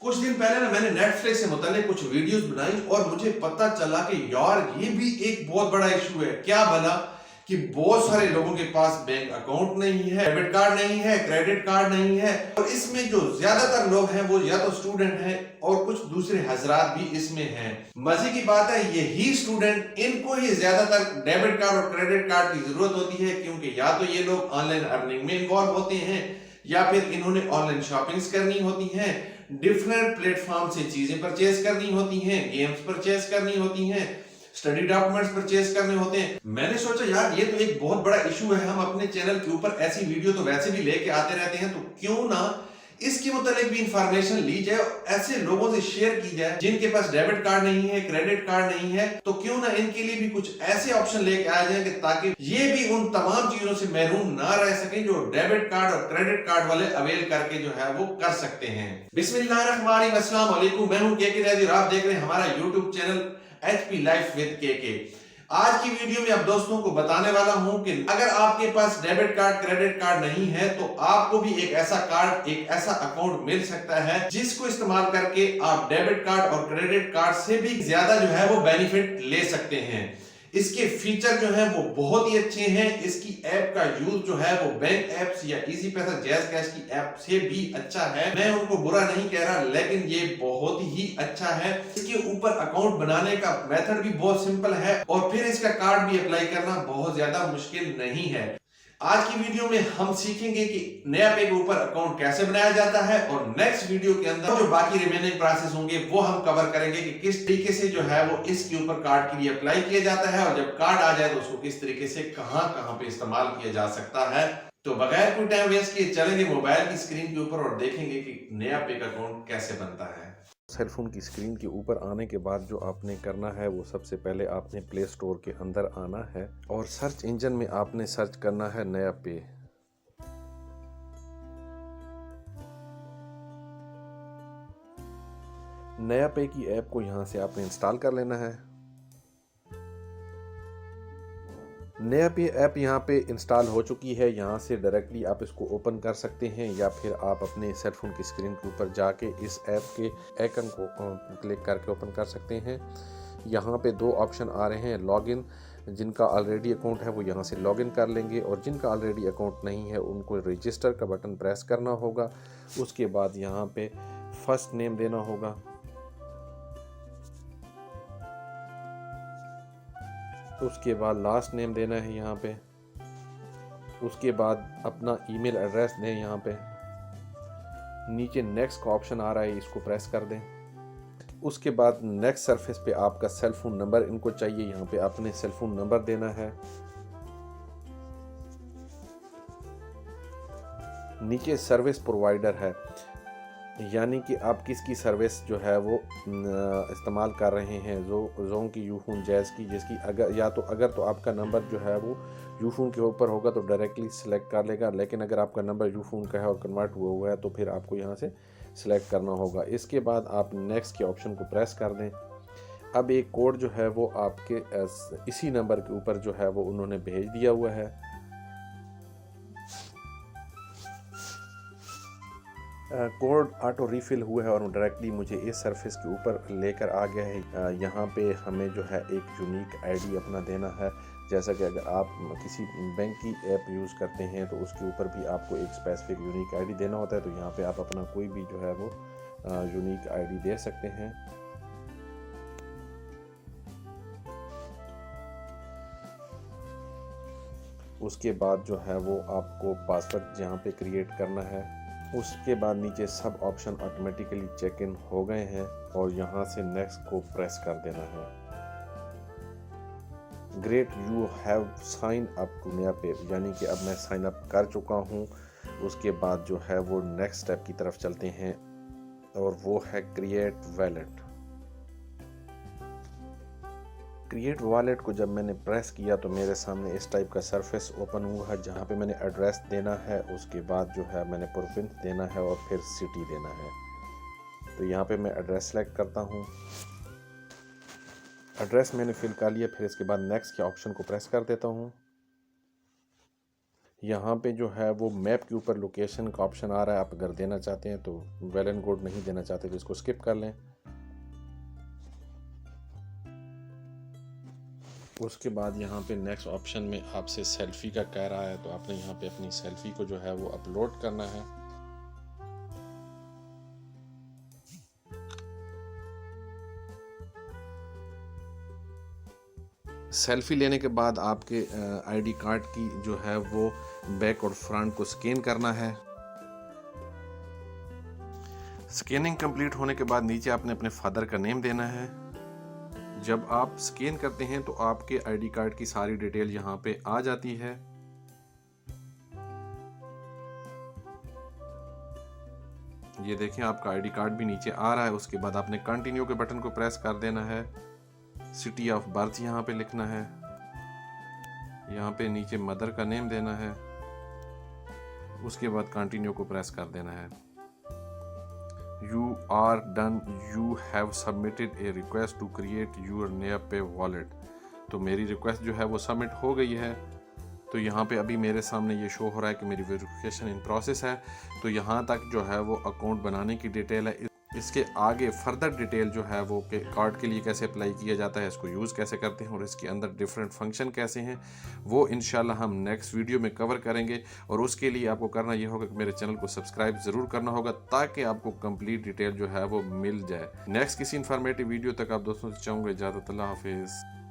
कुछ दिन पहले ना मैंने नेटफ्लिक्स से मुताल्लिक कुछ वीडियोस बनाई और मुझे पता चला कि यार ये भी एक बहुत बड़ा इशू है। क्या भला कि बहुत सारे लोगों के पास बैंक अकाउंट नहीं है, डेबिट कार्ड नहीं है, क्रेडिट कार्ड नहीं है और इसमें जो ज्यादातर लोग हैं वो या तो स्टूडेंट हैं और कुछ दूसरे हजरात भी इसमें हैं। मजे की बात है यही स्टूडेंट, इनको ही ज्यादातर डेबिट कार्ड और क्रेडिट कार्ड की जरूरत होती है, क्योंकि या तो ये लोग ऑनलाइन अर्निंग में इन्वॉल्व होते हैं या फिर इन्होंने ऑनलाइन शॉपिंग्स करनी होती हैं, डिफरेंट प्लेटफॉर्म से चीजें परचेज करनी होती हैं, गेम्स परचेज करनी होती हैं, स्टडी डॉक्यूमेंट्स परचेज करने होते हैं। मैंने सोचा यार ये तो एक बहुत बड़ा इशू है, हम अपने चैनल के ऊपर ऐसी वीडियो तो वैसे भी लेके आते रहते हैं, तो क्यों ना इसके मुतालिक भी इंफॉर्मेशन ली जाए और ऐसे लोगों से शेयर की जाए जिनके पास डेबिट कार्ड नहीं है, क्रेडिट कार्ड नहीं है, तो क्यों ना इनके लिए भी कुछ ऐसे ऑप्शन लेके आ जाए कि ताकि ये भी उन तमाम चीजों से महरूम ना रह सके जो डेबिट कार्ड और क्रेडिट कार्ड वाले अवेल करके जो है वो कर सकते हैं। बिस्मिल्लाहिर्रहमानिर्रहीम, अस्सलाम वालेकुम, मैं हूं केके नदीर, आप देख रहे हैं हमारा YouTube channel HP life with KK. आज की वीडियो में अब दोस्तों को बताने वाला हूं कि अगर आपके पास डेबिट कार्ड, क्रेडिट कार्ड नहीं है तो आपको भी एक ऐसा कार्ड, एक ऐसा अकाउंट मिल सकता है जिसको इस्तेमाल करके आप डेबिट कार्ड और क्रेडिट कार्ड से भी ज्यादा जो है वो बेनिफिट ले सकते हैं। इसके फीचर जो है वो बहुत ही अच्छे हैं। इसकी ऐप का यूज जो है वो बैंक ऐप्स या इजी पैसा, जैज कैश की ऐप से भी अच्छा है। मैं उनको बुरा नहीं कह रहा, लेकिन ये बहुत ही अच्छा है। इसके ऊपर अकाउंट बनाने का मेथड भी बहुत सिंपल है और फिर इसका कार्ड भी अप्लाई करना बहुत ज्यादा मुश्किल नहीं है। आज की वीडियो में हम सीखेंगे कि नया पे के ऊपर अकाउंट कैसे बनाया जाता है और नेक्स्ट वीडियो के अंदर जो बाकी रिमेनिंग प्रोसेस होंगे वो हम कवर करेंगे कि किस तरीके से जो है वो इसके ऊपर कार्ड के लिए अप्लाई किया जाता है और जब कार्ड आ जाए तो उसको किस तरीके से कहां कहां पे इस्तेमाल किया जा सकता है। तो बगैर कोई टाइम वेस्ट किए चलेंगे मोबाइल की स्क्रीन के ऊपर और देखेंगे कि नया पे का अकाउंट कैसे बनता है। सेलफोन की स्क्रीन के ऊपर आने के बाद जो आपने करना है वो सबसे पहले आपने प्ले स्टोर के अंदर आना है और सर्च इंजन में आपने सर्च करना है नया पे। नया पे की ऐप को यहाँ से आपने इंस्टॉल कर लेना है। नया पे ऐप यहाँ पे इंस्टॉल हो चुकी है। यहाँ से डायरेक्टली आप इसको ओपन कर सकते हैं या फिर आप अपने सेलफोन की स्क्रीन के ऊपर जाके इस ऐप के आइकन को क्लिक करके ओपन कर सकते हैं। यहाँ पे दो ऑप्शन आ रहे हैं, लॉगिन, जिनका ऑलरेडी अकाउंट है वो यहाँ से लॉगिन कर लेंगे और जिनका ऑलरेडी अकाउंट नहीं है उनको रजिस्टर का बटन प्रेस करना होगा। उसके बाद यहाँ पे फर्स्ट नेम देना होगा, उसके बाद लास्ट नेम देना है यहाँ पे, उसके बाद अपना ईमेल एड्रेस दें। यहाँ पे नीचे नेक्स्ट का ऑप्शन आ रहा है, इसको प्रेस कर दें। उसके बाद नेक्स्ट सरफेस पे आपका सेल फोन नंबर इनको चाहिए, यहाँ पे आपने सेल फोन नंबर देना है। नीचे सर्विस प्रोवाइडर है, यानी कि आप किसकी सर्विस जो है वो इस्तेमाल कर रहे हैं, जोन की, यूफोन, जैज़ की, जिसकी अगर तो आपका नंबर जो है वो यूफोन के ऊपर होगा तो डायरेक्टली सिलेक्ट कर लेगा, लेकिन अगर आपका नंबर यूफोन का है और कन्वर्ट हुआ है तो फिर आपको यहाँ से सिलेक्ट करना होगा। इसके बाद आप नेक्स्ट के ऑप्शन को प्रेस कर दें। अब एक कोड जो है वो आपके इसी नंबर के ऊपर जो है वो उन्होंने भेज दिया हुआ है। कोड ऑटो रिफ़िल हुआ है और डायरेक्टली मुझे इस सरफेस के ऊपर लेकर आ गया है। यहाँ पे हमें जो है एक यूनिक आईडी अपना देना है। जैसा कि अगर आप किसी बैंक की ऐप यूज़ करते हैं तो उसके ऊपर भी आपको एक स्पेसिफिक यूनिक आईडी देना होता है, तो यहाँ पे आप अपना कोई भी जो है वो यूनिक आईडी दे सकते हैं। उसके बाद जो है वो आपको पासवर्ड यहाँ पे क्रिएट करना है। उसके बाद नीचे सब ऑप्शन ऑटोमेटिकली चेक इन हो गए हैं और यहाँ से नेक्स्ट को प्रेस कर देना है। Great, you have sign up to NayaPay, यानी कि अब मैं साइन अप कर चुका हूँ। उसके बाद जो है वो नेक्स्ट स्टेप की तरफ चलते हैं और वो है क्रिएट वॉलेट। क्रिएट वॉलेट को जब मैंने प्रेस किया तो मेरे सामने इस टाइप का सरफेस ओपन हुआ है जहाँ पे मैंने एड्रेस देना है, उसके बाद जो है मैंने प्रोविंस देना है और फिर सिटी देना है। तो यहाँ पे मैं एड्रेस सेलेक्ट करता हूँ, एड्रेस मैंने फिल कर लिया। फिर इसके बाद नेक्स्ट के ऑप्शन को प्रेस कर देता हूँ। यहाँ पे जो है वो मैप के ऊपर लोकेशन का ऑप्शन आ रहा है, आप अगर देना चाहते हैं तो वेल एंड गुड, नहीं देना चाहते तो इसको स्किप कर लें। उसके बाद यहाँ पे नेक्स्ट ऑप्शन में आपसे सेल्फ़ी का कह रहा है, तो आपने यहाँ पे अपनी सेल्फ़ी को जो है वो अपलोड करना है। सेल्फ़ी लेने के बाद आपके आईडी कार्ड की जो है वो बैक और फ्रंट को स्कैन करना है। स्कैनिंग कंप्लीट होने के बाद नीचे आपने अपने फादर का नेम देना है। जब आप स्कैन करते हैं तो आपके आईडी कार्ड की सारी डिटेल यहाँ पे आ जाती है। ये देखें आपका आईडी कार्ड भी नीचे आ रहा है। उसके बाद आपने कंटिन्यू के बटन को प्रेस कर देना है। सिटी ऑफ बर्थ यहाँ पे लिखना है। यहाँ पे नीचे मदर का नेम देना है। उसके बाद कंटिन्यू को प्रेस कर देना है। You are done. You have submitted a request to create your NearPay wallet. तो मेरी रिक्वेस्ट जो है वो सबमिट हो गई है। तो यहाँ पे अभी मेरे सामने ये शो हो रहा है कि मेरी वेरिफिकेशन इन प्रोसेस है। तो यहाँ तक जो है वो अकाउंट बनाने की डिटेल है। इसके आगे फर्दर डिटेल जो है वो कि कार्ड के लिए कैसे अप्लाई किया जाता है, इसको यूज़ कैसे करते हैं और इसके अंदर डिफरेंट फंक्शन कैसे हैं, वो इंशाल्लाह हम नेक्स्ट वीडियो में कवर करेंगे। और उसके लिए आपको करना ये होगा कि मेरे चैनल को सब्सक्राइब ज़रूर करना होगा ताकि आपको कंप्लीट डिटेल जो है वो मिल जाए। नेक्स्ट किसी इन्फॉर्मेटिव वीडियो तक आप दोस्तों से चाहूँगा इजाज़त। अल्लाह हाफिज़।